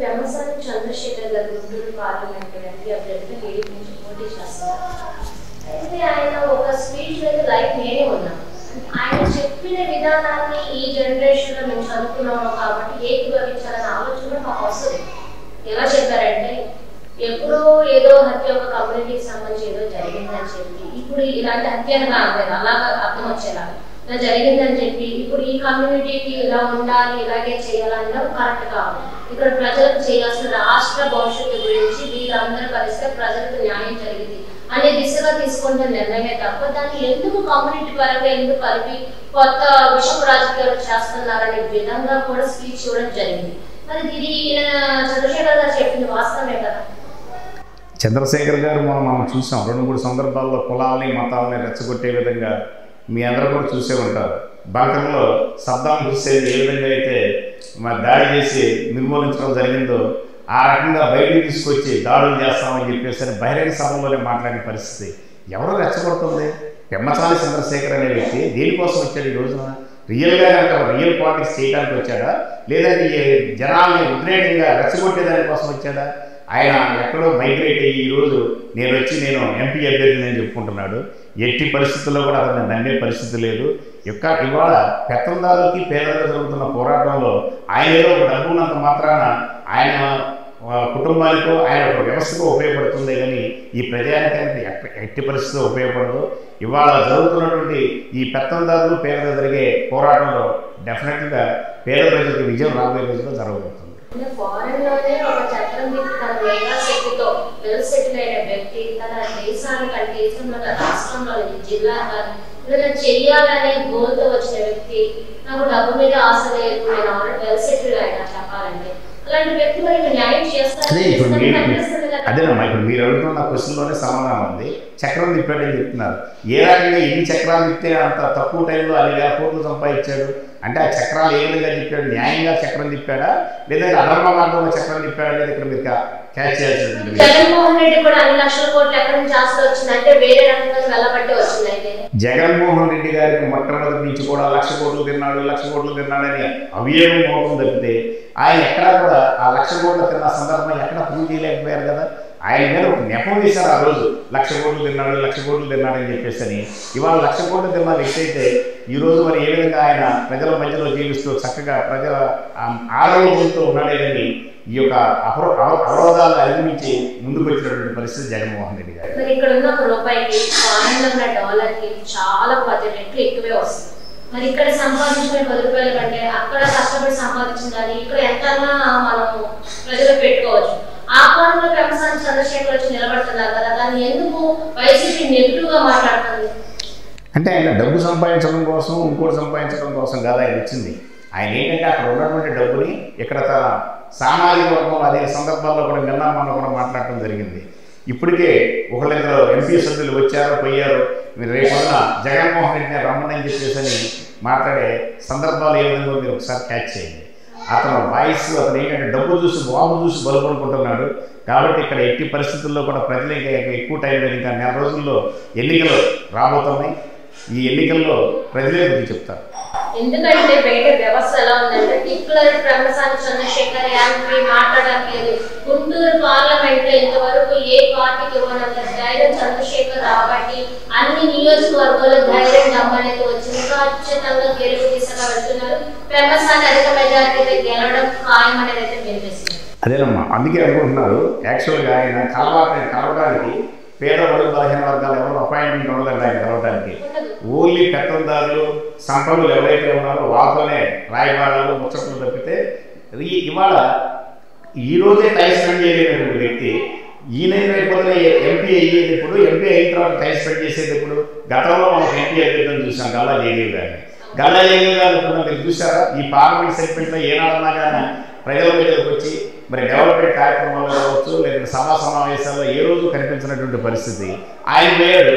పెమ్మసాని చంద్రశేఖర్ గారు Guntur parliament MP అభ్యర్థిగా TDP నుంచి పోటీ చేస్తున్నారు. అయితే ఆయన ఒక స్పీచ్ మీద లైక్ నేనే ఉన్నాను. ఆయన చెప్పిన విధానాన్ని ఈ జనరేషన్ లో మేము చదువుకున్నాము కాబట్టి ఏకీభవించాలనే ఆలోచన మాకు వస్తుంది. ఎలా చెప్పారంటే ఎప్పుడో ఏదో హత్య ఒక కమ్యూనిటీకి సంబంధించి ఏదో జరిగిందని చెప్పి ఇప్పుడు ఇలాంటి హత్యగా అలాగా అర్థం వచ్చేలాగా ఇలా జరిగిందని చెప్పి ఇప్పుడు ఈ కమ్యూనిటీకి ఇలా ఉండాలి ఇలాగే చేయాలన్నా కరెక్ట్ కాదు. ఇక్కడ ప్రజలకు చేయాల్సిన రాష్ట్ర భవిష్యత్తు గురించి వీళ్ళందరూ కలిస్తే ప్రజలకు న్యాయం జరిగింది అనే దిశగా తీసుకుంటున్న నిర్ణయమే తప్ప దాన్ని ఎందుకు కమ్యూనిటీ పరంగా ఎందుకు కలిపి కొత్త విషపు రాజకీయాలు చేస్తున్నారనే విధంగా కూడా స్పీచ్ ఇవ్వడం జరిగింది. మరి ఇది చంద్రశేఖర్ గారు చెప్పింది వాస్తవమే కదా. చంద్రశేఖర్ గారు మనం చూసాం 2-3 సందర్భాల్లో కులాలని మతాలని రెచ్చగొట్టే విధంగా మీ అందరూ కూడా చూసే ఉంటారు. బంకర్లో సద్దాం హుస్సేన్ ఏ విధంగా అయితే దాడి చేసి నిర్మూలించడం జరిగిందో ఆ రకంగా బయటికి తీసుకొచ్చి దాడులు చేస్తామని చెప్పేసి బహిరంగ సభలోనే మాట్లాడిన పరిస్థితి ఎవరో రెచ్చగొడుతుంది. పెమ్మసాని చంద్రశేఖర్ అనే వ్యక్తి దేనికోసం వచ్చాడు ఈ రోజున? రియల్గా కనుక రియల్ పాలిటిక్స్ చేయడానికి వచ్చాడా, లేదంటే జనాల్ని ఉద్రేకంగా రెచ్చగొట్టే దానికోసం వచ్చాడా? ఆయన ఎక్కడో మైగ్రేట్ అయ్యి ఈరోజు నేను ఎంపీ అభ్యర్థిని అని చెప్పుకుంటున్నాడు. ఎట్టి పరిస్థితుల్లో కూడా అతను నమ్మే పరిస్థితి లేదు. ఇవాళ పెత్తందారులకి పేదలకు జరుగుతున్న పోరాటంలో ఆయన ఏదో ఒక డబ్బు ఉన్నంత మాత్రాన ఆయన కుటుంబానికో ఆయన ఒక వ్యవస్థకు ఉపయోగపడుతుంది కానీ ఈ ప్రజానికానికి ఎట్టి పరిస్థితిలో ఉపయోగపడదు. ఇవాళ జరుగుతున్నటువంటి ఈ పెత్తందారులు పేదలు జరిగే పోరాటంలో డెఫినెట్గా పేద ప్రజలకు విజయం రాబోయే రోజుల్లో జరగబోతుంది. ఫారెన్ లోనే ఒక చట్టం తన మేధాశక్తితో వెల్ సెటిల్ అయిన వ్యక్తి తన దేశానికంటే దేశంలో రాష్ట్రంలో జిల్లా ఏదైనా చెయ్యాలనే గోల్తో వచ్చిన వ్యక్తి నాకు డబ్బు మీద ఆశ లేదు నేను ఆల్రెడీ వెల్ సెటిల్ అయినా చెప్పాలంటే అలాంటి వ్యక్తి మరి న్యాయం చేస్తారు. అదేనమ్మా ఇప్పుడు మీరు అడుగుతున్న క్వశ్చన్లోనే సమాధానం ఉంది. చక్రం తిప్పాడని చెప్తున్నారు. ఏ రకంగా ఎన్ని చక్రాలు తిప్పితే అంత తక్కువ టైంలో 5,000 కోట్లు సంపాదించాడు అంటే ఆ చక్రాలు ఏ విధంగా తిప్పాడు? న్యాయంగా చక్రం తిప్పాడా లేదంటే అధర్మ మార్గంలో చక్రం తిప్పాడా అనేది ఇక్కడ మీరు క్యాచ్ చేయాల్సింది. జగన్మోహన్ రెడ్డి కూడా 2 లక్షల కోట్లు ఎక్కడి నుంచి ఆస్తి వచ్చిందంటే వేరే రకంగా వెళ్ళబట్టి వచ్చింది. అయితే జగన్మోహన్ రెడ్డి గారికి మొట్టమొదటి నుంచి కూడా 1,00,000 కోట్లు తిన్నాడు 1,00,000 కోట్లు తిన్నాడని అవియేమో మోపం తప్పితే ఆయన ఎక్కడా కూడా ఆ 1,00,000 కోట్లు తిన్న సందర్భం ఎక్కడ ప్రూవ్ చేయలేకపోయారు కదా. ఆయన మీద ఒక నెపం వేశారు ఆ రోజు 1,00,000 కోట్లు తిన్నాడు 1,00,000 కోట్లు తిన్నాడని చెప్పేసి అని. ఇవాళ 1,00,000 కోట్లు తిన్న వ్యక్తి అయితే ఈరోజు మరి ఏ విధంగా ఆయన ప్రజల మధ్యలో జీవిస్తూ చక్కగా ప్రజల ఆదరణతో ఉన్నాడే కానీ ఈ యొక్క అవరోధాలు అధిగమించి ముందుకు వచ్చినటువంటి పరిస్థితి జగన్మోహన్ రెడ్డి గారు. మరి ఇక్కడ ఉన్న రూపాయికి $1 చాలా 10 రెట్లు ఎక్కువే వస్తుంది. మరి ఇక్కడ సంపాదించిన $10 కంటే అక్కడ కష్టపడి సంపాదించిన దాన్ని ఇక్కడ ఎంతన్నా మనము ప్రజలు పెట్టుకోవచ్చు. ఆ కోణంలో పెమ్మసాని చంద్రశేఖర్ వచ్చి నిలబడుతున్నారు కదా, దాన్ని ఎందుకు వైసీపీ నెగిటివ్ గా మాట్లాడుతుంది? అంటే ఆయన డబ్బు సంపాదించడం కోసం ఇంకోటి సంపాదించడం కోసం కాదు ఆయన వచ్చింది. ఆయన ఏంటంటే అక్కడ ఉన్నటువంటి డబ్బుని ఇక్కడ తన సామాజిక వర్గం అదే సందర్భాల్లో కూడా నిన్న కూడా మాట్లాడటం జరిగింది. ఇప్పటికే ఒకళ్ళిద్దరు ఎంపీ సభ్యులు వచ్చారు పోయారు. మీరు రేపొన్న జగన్మోహన్ రెడ్డిని రమ్మని చెప్పేసి మాట్లాడే సందర్భాలు ఏ విధంగా మీరు ఒకసారి క్యాచ్ చేయండి. అతను వాయిస్ అతను ఏంటంటే డబ్బు చూసి బాబు చూసి బలుపు అనుకుంటున్నాడు. కాబట్టి ఇక్కడ ఎట్టి పరిస్థితుల్లో కూడా ప్రజలు ఇంకా ఎక్కువ టైం లేదు. ఇంకా 4 రోజుల్లో ఎన్నికలు రాబోతున్నాయి. ఈ ఎన్నికల్లో ప్రజలే గురించి చెప్తారు. ఎందుకంటే బయట వ్యవస్థ ఎలా ఉందంటే టిక్లర్ పెమ్మసాని చంద్రశేఖర్ ఎంపీ మాట్లాడలేదు. గుంటూరు పార్లమెంట్ లో ఇంతవరకు ఏ పార్టీకి ఇవ్వనంత ధైర్యం చంద్రశేఖర్ కాబట్టి అన్ని నియోజకవర్గాల్లో ధైర్యం దమ్మనేది వచ్చింది. ఖచ్చితంగా గెలుపు దిశగా వెళ్తున్నారు. పెమ్మసాని అధిక మెజారిటీతో గెలవడం ఖాయం అనేది అయితే వినిపిస్తుంది. అదేనమ్మా, అందుకే అనుకుంటున్నారు యాక్చువల్గా ఆయన కలవడానికి పేద బలహీన వర్గాలు ఎవరు అపాయింట్మెంట్ ఉండదండి ఆయన కలవడానికి. ఓన్లీ పెత్తందారులు సంపన్నులు ఎవరైతే ఉన్నారో వాళ్ళతోనే రాయబారాలు ముచ్చట్లు తప్పితే ఇవాళ ఈరోజే టైం స్పెండ్ చేయలేనటువంటి వ్యక్తి ఈయన అయిపోతే ఎంపీ అయ్యేటప్పుడు ఎంపీ అయిన తర్వాత టైం స్పెండ్ చేసేటప్పుడు గతంలో మనం ఎంపీ అయ్యేదని చూసాం గల్లా జయదేవి గారిని. గల్లా జయదేవి గారు ఇప్పుడు మీరు చూసారా ఈ పార్లమెంట్ సెగ్మెంట్లో ఏనాడన్నా కానీ ప్రజల మీదకి వచ్చి మరి డెవలప్మెంట్ కార్యక్రమాల్లో కావచ్చు లేదా సభా సమావేశాల్లో ఏ రోజు కనిపించినటువంటి పరిస్థితి. ఆయన పోయాడు,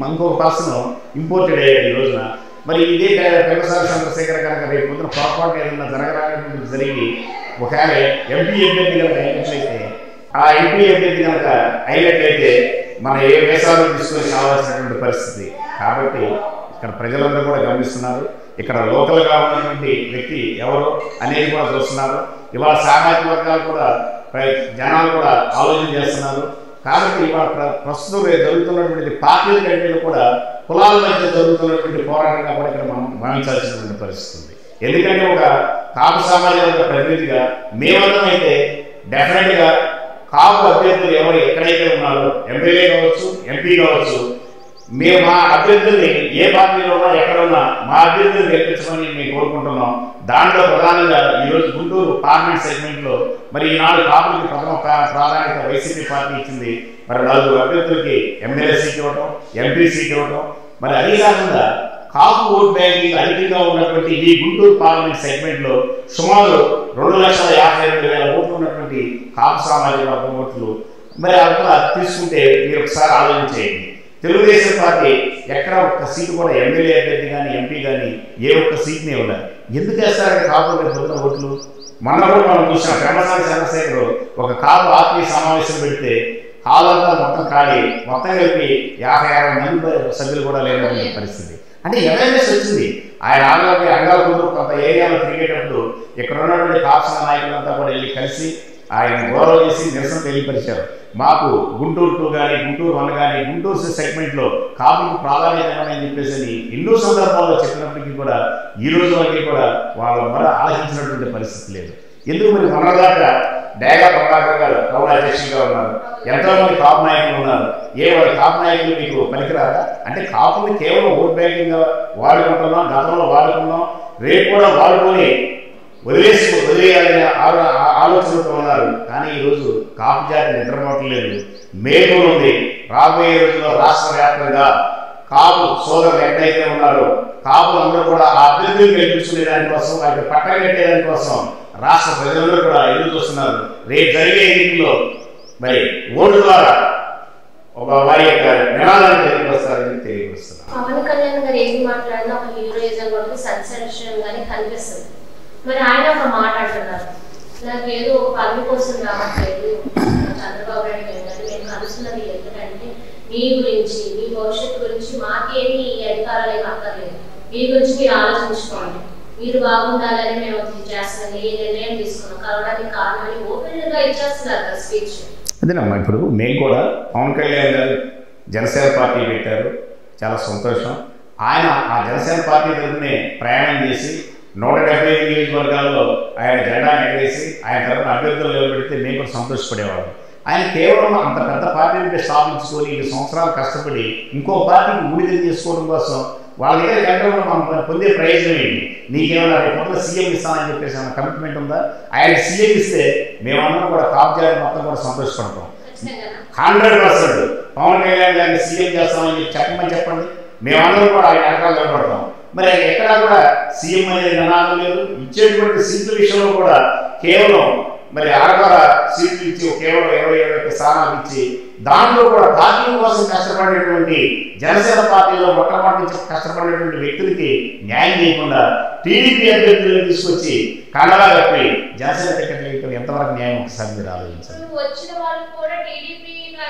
ఇంకొక పర్సన్ ఇంపోర్టెడ్ అయ్యాడు ఈ రోజున. మరి ఇదే పెమ్మసాని చంద్రశేఖర్ కనుక రేపు పొద్దున పొరపాటు ఏదన్నా జరగడానికి జరిగి ఒకవేళ ఎంపీ అభ్యర్థి కనుక అయినట్లయితే ఆ ఎంపీ అభ్యర్థి కనుక అయినట్లయితే మన ఏ వేసాలు తీసుకొని కావాల్సినటువంటి పరిస్థితి. కాబట్టి ఇక్కడ ప్రజలందరూ కూడా గమనిస్తున్నారు. ఇక్కడ లోకల్గా ఉన్నటువంటి వ్యక్తి ఎవరు అనేది కూడా చూస్తున్నారు. ఇవాళ సామాజిక వర్గాలు కూడా జనాలు కూడా ఆలోచన చేస్తున్నారు. కాబట్టి ఇవాళ ప్రస్తుతం జరుగుతున్నటువంటి పార్టీల కంటే కూడా కులాల మధ్య జరుగుతున్నటువంటి పోరాటంగా కూడా ఇక్కడ మనం భావించాల్సినటువంటి పరిస్థితి ఉంది. ఎందుకంటే ఒక కాపు సమాజం ప్రతినిధిగా మేమందరం అయితే డెఫినెట్గా కాపు అభ్యర్థులు ఎవరు ఎక్కడైతే ఉన్నారో ఎమ్మెల్యే కావచ్చు, ఎంపీ కావచ్చు, మేము మా అభ్యర్థుల్ని ఏ పార్టీలో ఉన్నా ఎక్కడున్నా మా అభ్యర్థులను గెలిపించమని మేము కోరుకుంటున్నాం. దాంట్లో ప్రధానంగా ఈరోజు గుంటూరు పార్లమెంట్ సెగ్మెంట్లో మరి ఈనాడు కాపులకి ప్రథమ ప్రాధాన్యత వైసీపీ పార్టీ ఇచ్చింది. మరి 4 అభ్యర్థులకి ఎమ్మెల్యే సీట్ ఇవ్వటం, ఎంపీ సీట్ ఇవ్వటం, మరి అదే కాకుండా కాపు ఓట్ బ్యాంకింగ్ అధికంగా ఉన్నటువంటి ఈ గుంటూరు పార్లమెంట్ సెగ్మెంట్లో సుమారు 2,52,000 ఓట్లు ఉన్నటువంటి కాపు సామాజిక వర్గ ఓట్లు మరి అక్కడ తీసుకుంటే మీరు ఒకసారి ఆలోచించేయండి. తెలుగుదేశం పార్టీ ఎక్కడ ఒక్క సీటు కూడా ఎమ్మెల్యే అభ్యర్థి కానీ ఎంపీ కానీ ఏ ఒక్క సీట్ని ఇవ్వలేదు. ఎందుకు వేస్తారంటే కాపు పొద్దున ఓట్లు? మొన్న కూడా మనం చూసాం, పెమ్మసాని చంద్రశేఖర్ ఒక కాపు ఆత్మీయ సమావేశం పెడితే హాల్ అంతా మొత్తం ఖాళీ, మొత్తం కలిపి 50-60 మంది సభ్యులు కూడా లేనటువంటి పరిస్థితి. అంటే అవేర్నెస్ వచ్చింది. ఆయన అంగాల కుదురు కొంత ఏరియాలో తిరిగేటప్పుడు ఇక్కడ ఉన్నటువంటి కాపు నాయకులంతా కూడా వెళ్ళి కలిసి ఆయన గౌరవం చేసి నిరసన తెలియపరిచారు. మాకు గుంటూరు 2 కానీ గుంటూరు 1 కానీ గుంటూరు సెగ్మెంట్లో కాపులకు ప్రాధాన్యత ఇవ్వాలని చెప్పేసి ఎన్నో సందర్భాల్లో చెప్పినప్పటికీ కూడా ఈ రోజు వరకు కూడా వాళ్ళ మొర ఆలోచించినటువంటి పరిస్థితి లేదు. ఎందుకు మరి మొన్నదాకా డేగా ప్రభాకర్ గారు కౌలు అధ్యక్షులుగా ఉన్నారు, ఎంతోమంది కాపు నాయకులు ఉన్నారు. వాళ్ళ కాపు నాయకులు మీకు పనికిరారా? అంటే కాపుని కేవలం ఓట్ బ్యాంకింగ్గా వాడుకుంటున్నాం, గతంలో వాడుకున్నాం, రేపు కూడా వాడుకొని వదిలేయాలనే ఆలోచనతో ఉన్నారు. కానీ ఈరోజు కాపు జాతి నిద్రపోవట్లేదు, మేలు ఉంది. రాబోయే రోజుల్లో రాష్ట్ర వ్యాప్తంగా కాపు సోదరులు ఎక్కడైతే ఉన్నారో కాపులు అందరూ కూడా ఆ అభ్యర్థులు గెలిపించుకునే దానికోసం, వాటిని పట్టం కట్టే దానికోసం రాష్ట్ర ప్రజలందరూ కూడా ఎదురు చూస్తున్నారు. రేపు జరిగే ఎన్నికల్లో మరి ఓటు ద్వారా ఒక వారి యొక్క నినాదాన్ని తెలియపరుస్తారని తెలియపరుస్తున్నారు. పవన్ కళ్యాణ్ గారు ఏది మాట్లాడినా ఒక హీరోయిజం కూడా సెన్సేషన్ గానీ కనిపిస్తుంది. మరి ఆయన ఒక మాట అంటున్నారు, నాకు ఏదో ఒక పదవి కోసం రావట్లేదు చంద్రబాబు నాయుడు గారు, నేను కలుస్తున్నది ఎందుకంటే మీ గురించి, మీ భవిష్యత్తు గురించి, మాకేమి ఈ అధికారాలు ఏమి అక్కర్లేదు, మీ గురించి మీరు ఆలోచించుకోండి, మీరు బాగుండాలని మేము చేస్తున్నాం, ఏ నిర్ణయం తీసుకున్నాం, కలవడానికి కారణమని ఓపెన్ గా ఇచ్చేస్తున్నారు స్పీచ్. అదేనమ్మా, ఇప్పుడు మేము కూడా పవన్ కళ్యాణ్ గారు జనసేన పార్టీ పెట్టారు, చాలా సంతోషం. ఆయన ఆ జనసేన పార్టీ తరఫునే ప్రయాణం చేసి 175 నియోజకవర్గాల్లో ఆయన జెండా ఎగరేసి ఆయన తరఫున అభ్యర్థులు నిలబెడితే మేము కూడా సంతోషపడేవాళ్ళం. ఆయన కేవలం అంత పెద్ద పార్టీని స్థాపించుకొని 2 సంవత్సరాలు కష్టపడి ఇంకో పార్టీకి ఊడిగం చేసుకోవడం కోసం వాళ్ళ దగ్గర గంటలో మనం పొందే ప్రయోజనం ఏంటి? నీకేమైనా రేపు సీఎం ఇస్తానని చెప్పేసి ఏమైనా కమిట్మెంట్ ఉందా? ఆయన సీఎం ఇస్తే మేమందరం కూడా కాపు జాతి మొత్తం కూడా సంతోషపడతాం. 100% పవన్ కళ్యాణ్ గారిని సీఎం చేస్తామని చెప్పమని చెప్పండి, మేమందరం కూడా ఆయన వెనకాల నిలబడతాం. మరి ఆయన ఎక్కడా కూడా సీఎం అనేది నినాదం లేదు. ఇచ్చేటువంటి సీట్ల విషయంలో కూడా కేవలం మరి ఆడవాళ్ళ సీట్లు ఇచ్చి కేవలం 20 స్థానాలు ఇచ్చి దాంట్లో కూడా పార్టీ కోసం కష్టపడేటువంటి జనసేన పార్టీలో మొట్టమొదటి నుంచి కష్టపడేటువంటి వ్యక్తులకి న్యాయం చేయకుండా టీడీపీ అభ్యర్థులను తీసుకొచ్చి కండలా కప్పి జనసేన టికెట్లు ఇవ్వడం ఎంతవరకు న్యాయం ఒకసారి మీరు ఆలోచించండి.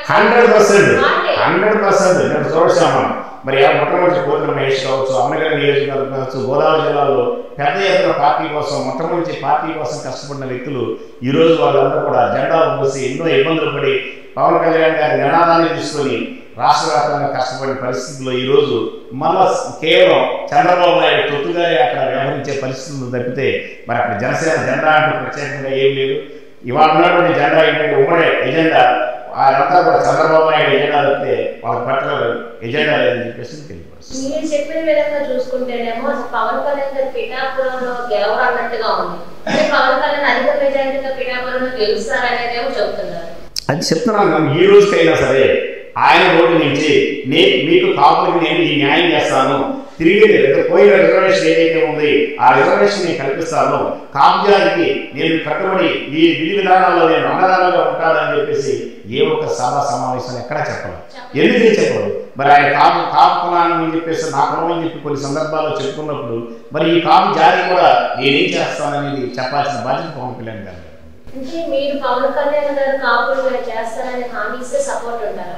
100% నేను చూడసాము. మరి మొట్టమొదటి కోతుల మహేష్ కావచ్చు, అమనగర్ నియోజకవర్గం కావచ్చు, గోదావరి జిల్లాలో పెద్ద ఎత్తున పార్టీ కోసం మొట్టమొదటి పార్టీ కోసం కష్టపడిన వ్యక్తులు ఈరోజు వాళ్ళందరూ కూడా జెండా మోసి ఎన్నో ఇబ్బందులు పడి పవన్ కళ్యాణ్ గారి నినాదాన్ని తీసుకొని రాష్ట్ర వ్యాప్తంగా కష్టపడిన పరిస్థితుల్లో ఈరోజు మళ్ళా కేవలం చంద్రబాబు నాయుడు తొత్తుగానే అక్కడ వ్యవహరించే పరిస్థితులు తప్పితే మరి అక్కడ జనసేన జెండా అంటూ ప్రత్యేకంగా ఏం లేదు. ఇవాళ ఉన్నటువంటి జెండా ఏంటంటే ఉమ్మడి ఎజెండా, ఆయనంతా కూడా చంద్రబాబు నాయుడు ఎజెండా తప్పితే వాళ్ళ పట్ల ఎజెండా లేదని చెప్పేసి తెలియపరుస్తుంది. మీరు చెప్పిన విధంగా చూసుకుంటేనేమో పవన్ కళ్యాణ్ గారు పిఠాపురంలో గెలవరన్నట్టుగా ఉంది. పవన్ కళ్యాణ్ అధిక మెజారిటీగా పిఠాపురంలో గెలుస్తారనేదేమో చెబుతున్నారు. అది చెప్తున్నాను. ఈ రోజుకైనా సరే ఆయన రోడ్డు నుంచి మీకు కాపులకి నేను ఈ న్యాయం చేస్తాను, తిరిగి పోయిన రిజర్వేషన్ ఏదైతే ఉంది ఆ రిజర్వేషన్ నేను కల్పిస్తాను, కాపుజానికి నేను కట్టుబడి ఈ విధి విధానాల్లో నేను అన్నదానంగా ఉంటానని చెప్పేసి ఏ ఒక్క సభా సమావేశం ఎక్కడా చెప్పరు. ఎందుకు చెప్పరు? మరి ఆయన కాపు కులాన్ని చెప్పేసి నా కులం అని చెప్పి కొన్ని సందర్భాల్లో చెప్పుకున్నప్పుడు మరి ఈ కాపు జాతి కూడా నేనేం చేస్తాననేది చెప్పాల్సిన బాధ్యత పవన్ కళ్యాణ్ గారు. అంటే మీరు పవన్ కళ్యాణ్ గారు కాపులు చేస్తారని హామీ ఇస్తే సపోర్ట్ ఉంటారా?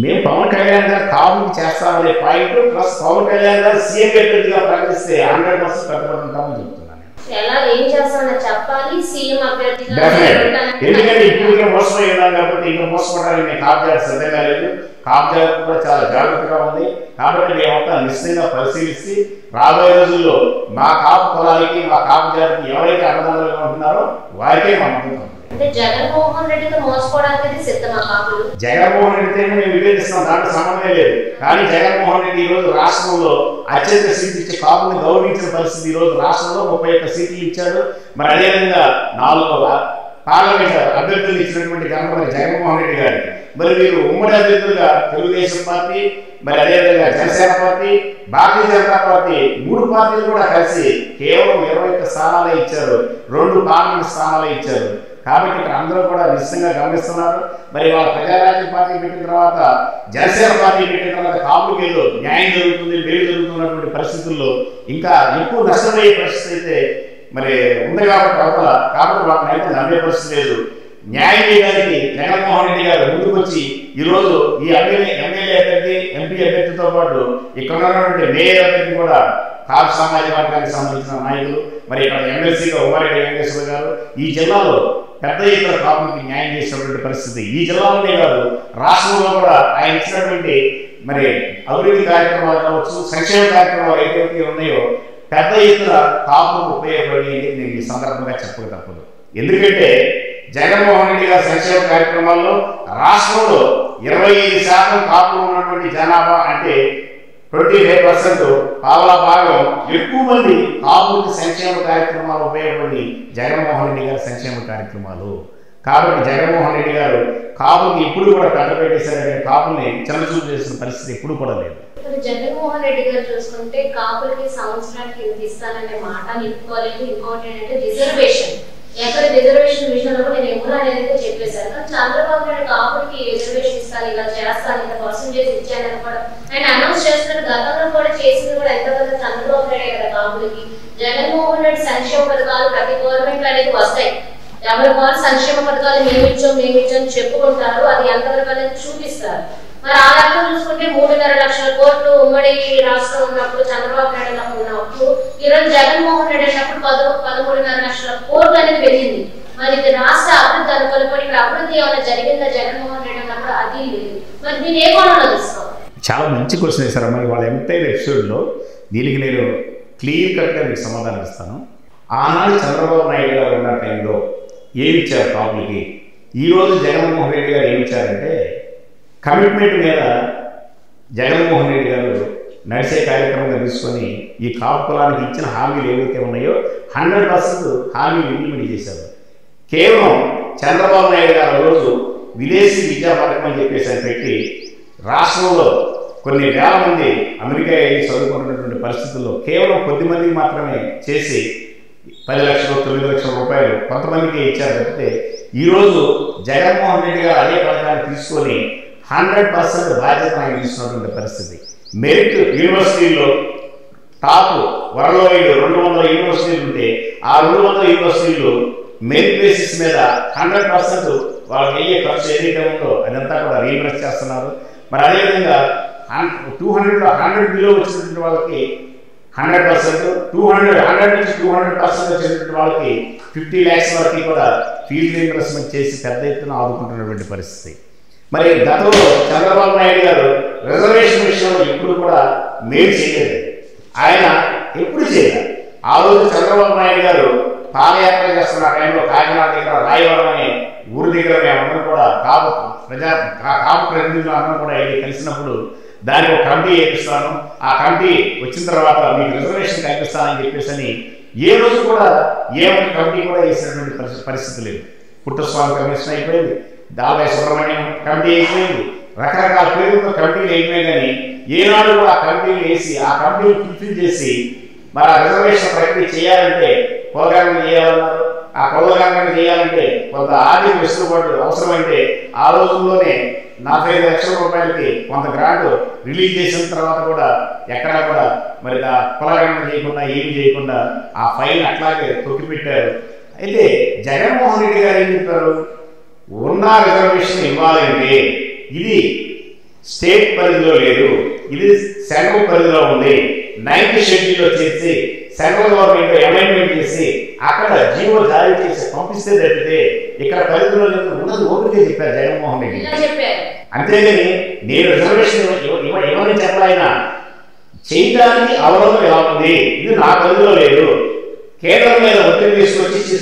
మేము పవన్ కళ్యాణ్ గారు కాపుకి చేస్తామనే పాయింట్ ప్లస్ పవన్ కళ్యాణ్ గారు సీఎం అభ్యర్థిగా ప్రకటిస్తే 100% కట్టుబడి ఉంటామని చెప్తున్నాను. ఏం చేస్తామని చెప్పాలి. సీఎం అభ్యర్థిగా ఎందుకంటే ఇప్పుడు మోసపోయి ఉన్నాం కాబట్టి ఇంకా మోసపోవడానికి నేను కాపుజాతి సిద్ధంగా లేదు. కాపుజాతి కూడా చాలా జాగ్రత్తగా ఉంది. కాబట్టి మేమంతా నిశ్చితంగా పరిశీలిస్తే రాబోయే రోజుల్లో మా కాపు కులానికి మా కాపు జాతికి ఎవరైతే అన్నదానంగా ఉంటున్నారో వారికే మా మద్దతు. అంటే జగన్మోహన్ రెడ్డితో మోసపోవడానికి సిద్ధమా కాపులు? జగన్మోహన్ రెడ్డితో మేము విభేదిస్తాం, దాంట్లో సంబంధమే లేదు. కానీ జగన్మోహన్ రెడ్డి ఈ రోజు రాష్ట్రంలో అత్యంత సీట్లు ఇచ్చే కాపులను గౌరవించిన పరిస్థితి. ఈ రోజు రాష్ట్రంలో 31 సీట్లు ఇచ్చాడు. మరి అదేవిధంగా 4 పార్లమెంట్ అభ్యర్థులు ఇచ్చినటువంటి ఘనత మరి జగన్మోహన్ రెడ్డి గారికి. మరి మీరు ఉమ్మడి అభ్యర్థులుగా తెలుగుదేశం పార్టీ, మరి అదేవిధంగా జనసేన పార్టీ, భారతీయ జనతా పార్టీ 3 పార్టీలు కూడా కలిసి కేవలం 21 స్థానాలే ఇచ్చారు. 2 పార్లమెంట్ స్థానాలే ఇచ్చారు. కాబట్టి ఇక్కడ అందరూ కూడా నిశ్చితంగా గమనిస్తున్నారు. మరి వాళ్ళ ప్రజారాజ్యం పార్టీ పెట్టిన తర్వాత, జనసేన పార్టీ పెట్టిన తర్వాత కాపులకి ఏదో న్యాయం జరుగుతుంది, మేలు జరుగుతున్నటువంటి పరిస్థితుల్లో ఇంకా ఎక్కువ నష్టమయ్యే పరిస్థితి అయితే మరి ఉంది. కాబట్టి వాళ్ళనైతే నమ్మే పరిస్థితి లేదు. న్యాయం చేయడానికి జగన్మోహన్ రెడ్డి గారు ముందుకు వచ్చి ఈరోజు ఈ ఎమ్మెల్యే అభ్యర్థి, ఎంపీ అభ్యర్థితో పాటు ఇక్కడ ఉన్నటువంటి మేయర్ అభ్యర్థి కూడా కాపు సామాజిక వర్గానికి సంబంధించిన నాయకులు, మరి ఇక్కడ ఎమ్మెల్సీగా ఉమారెడ్డి వెంకటేశ్వర గారు ఈ జిల్లాలో పెద్ద ఎత్తున కాపులకి న్యాయం చేసినటువంటి పరిస్థితి. ఈ జిల్లాలోనే కాదు రాష్ట్రంలో కూడా ఆయన ఇచ్చినటువంటి మరి అభివృద్ధి కార్యక్రమాలు కావచ్చు, సంక్షేమ కార్యక్రమాలు ఏదైతే ఉన్నాయో పెద్ద ఎత్తున కాపులకు ఉపయోగపడి నేను ఈ సందర్భంగా చెప్పక తప్పదు. ఎందుకంటే జగన్మోహన్ రెడ్డి గారి సంక్షేమ కార్యక్రమాల్లో రాష్ట్రంలో 25% కాపులు ఉన్నటువంటి జనాభా అంటే 25% పావలా భాగం ఎక్కువ మంది కాపులకి సంక్షేమ కార్యక్రమాలు ఉపయోగపడి జగన్మోహన్ రెడ్డి గారి సంక్షేమ కార్యక్రమాలు. కాబట్టి జగన్మోహన్ రెడ్డి గారు కాపులకి ఎప్పుడు కూడా కట్టబెట్టేశారనే కాపుల్ని చిన్నచూపు చేసిన పరిస్థితి ఎప్పుడు కూడా లేదు. జగన్మోహన్ రెడ్డి గారు చూసుకుంటే కాపులకి సంవత్సరానికి ఇంత ఇస్తాననే మాట నిలుపుకోలేదు. ఇంకోటి ఏంటంటే రిజర్వేషన్, ఎక్కడ రిజర్వేషన్ విషయంలో నేను ఎవరు అనేది చెప్పేశాను. కానీ చంద్రబాబు నాయుడు కాపులకి రిజర్వేషన్ ఇస్తాను, ఇలా చేస్తాను, ఇంత పర్సెంటేజ్ ఇచ్చానని కూడా ఆయన అనౌన్స్ చేస్తున్నారు. గతంలో కూడా చేసింది కూడా ఎంతమంది చంద్రబాబు నాయుడు కదా కాపులకి. జగన్మోహన్ రెడ్డి సంక్షేమ పథకాలు ప్రతి గవర్నమెంట్ అనేది వస్తాయి. ఎవరి వారు సంక్షేమ పథకాలు మేము ఇచ్చాం చెప్పుకుంటారు. అది ఎంతవరకు అనేది చూపిస్తారు. మరి ఆ లెక్కలు చూసుకుంటే 3.5 లక్షల కోట్లు ఉమ్మడి రాష్ట్రం ఉన్నప్పుడు చంద్రబాబు నాయుడు ఉన్నప్పుడు, ఈరోజు జగన్మోహన్ రెడ్డి ఉన్నప్పుడు 13.5 లక్షల కోట్లు అనేది పెరిగింది. మరి ఇది రాష్ట్ర అభివృద్ధి అనుకూలపడి అభివృద్ధి ఏమైనా జరిగిందా జగన్మోహన్ రెడ్డి ఉన్నప్పుడు? అది లేదు. మరి దీన్ని ఏ కోణంలో తీసుకోవాలి? చాలా మంచి క్వశ్చన్ వేశారు. మరి వాళ్ళ ఎంటైర్ ఎపిసోడ్లో దీనికి నేను క్లియర్ కట్గా మీకు సమాధానం ఇస్తాను. ఆనాడు చంద్రబాబు నాయుడు గారు ఉన్న టైంలో ఏమి ఇచ్చారు కాపులకి, ఈరోజు జగన్మోహన్ రెడ్డి గారు ఏమి ఇచ్చారంటే కమిట్మెంట్ మీద జగన్మోహన్ రెడ్డి గారు నడిచే కార్యక్రమంగా తీసుకొని ఈ కాపు కులానికి ఇచ్చిన హామీలు ఏవైతే ఉన్నాయో 100% హామీలు ఇంప్లిమెంట్ చేశారు. కేవలం చంద్రబాబు నాయుడు గారు రోజు విదేశీ విద్యా పథకం అని చెప్పేసి పెట్టి రాష్ట్రంలో కొన్ని వేల మంది అమెరికా వెళ్ళి చదువుకుంటున్నటువంటి పరిస్థితుల్లో కేవలం కొద్ది మందికి మాత్రమే చేసి 10 లక్షలు 9 లక్షల రూపాయలు కొంతమందికి ఇచ్చారు. తప్పితే ఈరోజు జగన్మోహన్ రెడ్డి గారు అదే పథకాన్ని తీసుకొని 100% బాధ్యత ఆయన తీసుకున్నటువంటి పరిస్థితి. మెరిట్ యూనివర్సిటీల్లో టాప్ వరల్డ్ వైడ్ 200 యూనివర్సిటీలు ఉంటే ఆ 200 యూనివర్సిటీలు మెరిట్ బేసిస్ మీద 100% వాళ్ళకి అయ్యే ఖర్చు ఏదైతే ఉందో అదంతా కూడా రీఇంబర్స్ చేస్తున్నారు. మరి అదేవిధంగా 100 బిలో వచ్చినటువంటి వాళ్ళకి 100%, 100 నుంచి 200% వచ్చినటువంటి వాళ్ళకి 50 lakhs వరకు కూడా ఫీజు రీఇంబర్స్మెంట్ చేసి పెద్ద ఎత్తున ఆదుకుంటున్నటువంటి పరిస్థితి. మరి గతంలో చంద్రబాబు నాయుడు గారు రిజర్వేషన్ విషయంలో ఎప్పుడు కూడా మేలు చేయలేదు. ఆయన ఎప్పుడు చేయలేదు. ఆ రోజు చంద్రబాబు నాయుడు గారు పాదయాత్ర చేస్తున్న టైంలో కాకినాడ దగ్గర రాయవరం అనే ఊరి దగ్గర మేమందరం కూడా కాపు ప్రతినిధులు అందరం కూడా వెళ్ళి కలిసినప్పుడు దానికి ఒక కమిటీ వేపిస్తాను, ఆ కమిటీ వచ్చిన తర్వాత మీకు రిజర్వేషన్ కల్పిస్తానని చెప్పేసి ఏ రోజు కూడా ఏ ఒక్క కమిటీ కూడా వేసినటువంటి పరిస్థితి లేదు. పుట్టస్వామి కమిషన్ అయిపోయింది, దాదాపు సుబ్రహ్మణ్యం కమిటీ అయిపోయింది, రకరకాల పేరుతో కమిటీలు అయిపోయాయి. కానీ ఏనాడు కూడా ఆ కమిటీలు వేసి ఆ కమిటీలు ఫుల్ఫిల్ చేసి మరి ఆ రిజర్వేషన్ ప్రక్రియ చేయాలంటే కులగణన చేయాలన్నారు. ఆ కులగణన చేయాలంటే కొంత ఆర్థిక వెసులుబాటు అవసరమైతే ఆ రోజుల్లోనే 45 లక్షల రూపాయలకి కొంత గ్రాంట్ రిలీజ్ చేసిన తర్వాత కూడా ఎక్కడా కూడా మరి ఆ కులగణన చేయకుండా ఏమి చేయకుండా ఆ ఫైల్ అట్లాగే తొక్కిపెట్టారు. అయితే జగన్మోహన్ రెడ్డి గారు ఏం చెప్పారు, ఉన్న రిజర్వేషన్ ఇవ్వాలంటే ఇది స్టేట్ పరిధిలో లేదు, ఇది సెంట్రల్ పరిధిలో ఉంది. 9th షెడ్యూల్లో చేసి సెంట్రల్ గవర్నమెంట్ అమెండ్మెంట్ చేసి అక్కడ జీవో జారీ చేసి పంపిస్తే తప్పితే ఇక్కడ పరిధిలో ఉన్నది ఓపిక చెప్పారు జగన్మోహన్ రెడ్డి. అంతేగాని నేను రిజర్వేషన్ ఇవ్వని చెప్పాలైనా చేయడానికి అవరోధం ఎలా ఉంది, ఇది నా పరిధిలో లేదు, కేంద్రం మీద ఒత్తిడి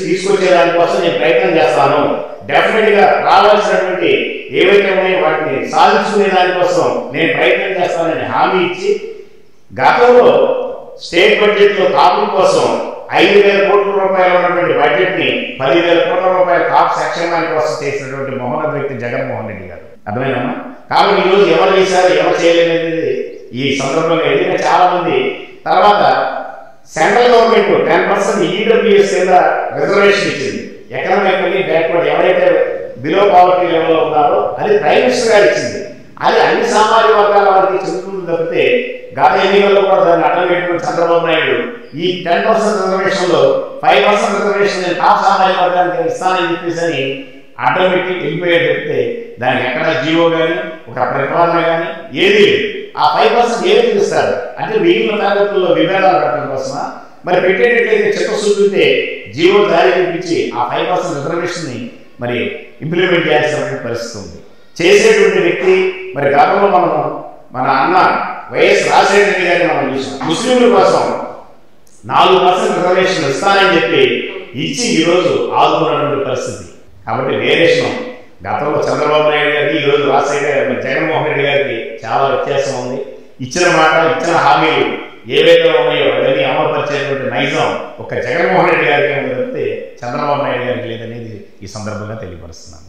తీసుకొచ్చే దానికోసం నేను ప్రయత్నం చేస్తాను, డెఫినెట్ గా రావాల్సినటువంటి ఏవైతే ఉన్నాయో వాటిని సాధించుకునే దానికోసం నేను ప్రయత్నం చేస్తానని హామీ ఇచ్చి గతంలో స్టేట్ బడ్జెట్ లో కాపుల కోసం 5,000 కోట్ల రూపాయలు ఉన్నటువంటి బడ్జెట్ ని 10,000 కోట్ల రూపాయల కాపు సంక్షేమాల కోసం చేసినటువంటి మహోన్నత వ్యక్తి జగన్మోహన్ రెడ్డి గారు. అర్థమైనా? కాబట్టి ఈరోజు ఎవరు చేశారు ఎవరు చేయలేదనేది ఈ సందర్భంగా ఎందుకంటే చాలా మంది తర్వాత సెంట్రల్ గవర్నమెంట్ 10% ఈడబ్ల్యూఎస్ కింద రిజర్వేషన్ ఇచ్చింది. ఎకనామికల్లీ బ్యాక్వర్డ్ ఎవరైతే బిలో పావర్టీ లెవెల్లో ఉన్నారో అది ప్రైమ్ మినిస్టర్ గారు ఇచ్చింది. అది అన్ని సామాజిక వర్గాల వారికి చెందుతుంది తప్పితే గత ఎన్నికల్లో కూడా దాన్ని అడ్డం పెట్టుకుని చంద్రబాబు నాయుడు ఈ 10% రిజర్వేషన్ లో 5% రిజర్వేషన్ నేను టాప్ సామాజిక వర్గానికి ఇస్తానని చెప్పేసి అడ్డం పెట్టి వెళ్ళిపోయేది చెప్తే దానికి ఎక్కడ జీవో కానీ ఒక ప్రతిపాదన కానీ ఏది లేదు. ఆ 5% ఏమి చూపిస్తారు అంటే మిగిలిన తరగతుల్లో విభేదాలు పెట్టడం కోసమా? మరి పెట్టేటట్లయితే చిత్తశుద్ధితే జీవో జారీ చేయించి ఆ 5% రిజర్వేషన్ ని మరి ఇంప్లిమెంట్ చేయాల్సినటువంటి పరిస్థితి ఉంది. చేసేటువంటి వ్యక్తి మరి గతంలో మనం మన అన్న వైఎస్ రాజశేఖర రెడ్డి గారిని మనం చూసాం. ముస్లింల కోసం 4% రిజర్వేషన్ ఇస్తానని చెప్పి ఇచ్చి ఈరోజు ఆదుకున్నటువంటి పరిస్థితి. కాబట్టి వేరియేషన్ గతంలో చంద్రబాబు నాయుడు గారికి ఈరోజు జగన్మోహన్ రెడ్డి గారికి చాలా వ్యత్యాసం ఉంది. ఇచ్చిన మాట ఇచ్చిన హామీలు ఏవైతే ఉన్నాయో అవన్నీ అమలుపరిచేటువంటి నైజం ఒక జగన్మోహన్ రెడ్డి గారికి తప్పితే చంద్రబాబు నాయుడు గారికి లేదనేది ఈ సందర్భంగా తెలియపరుస్తున్నాను.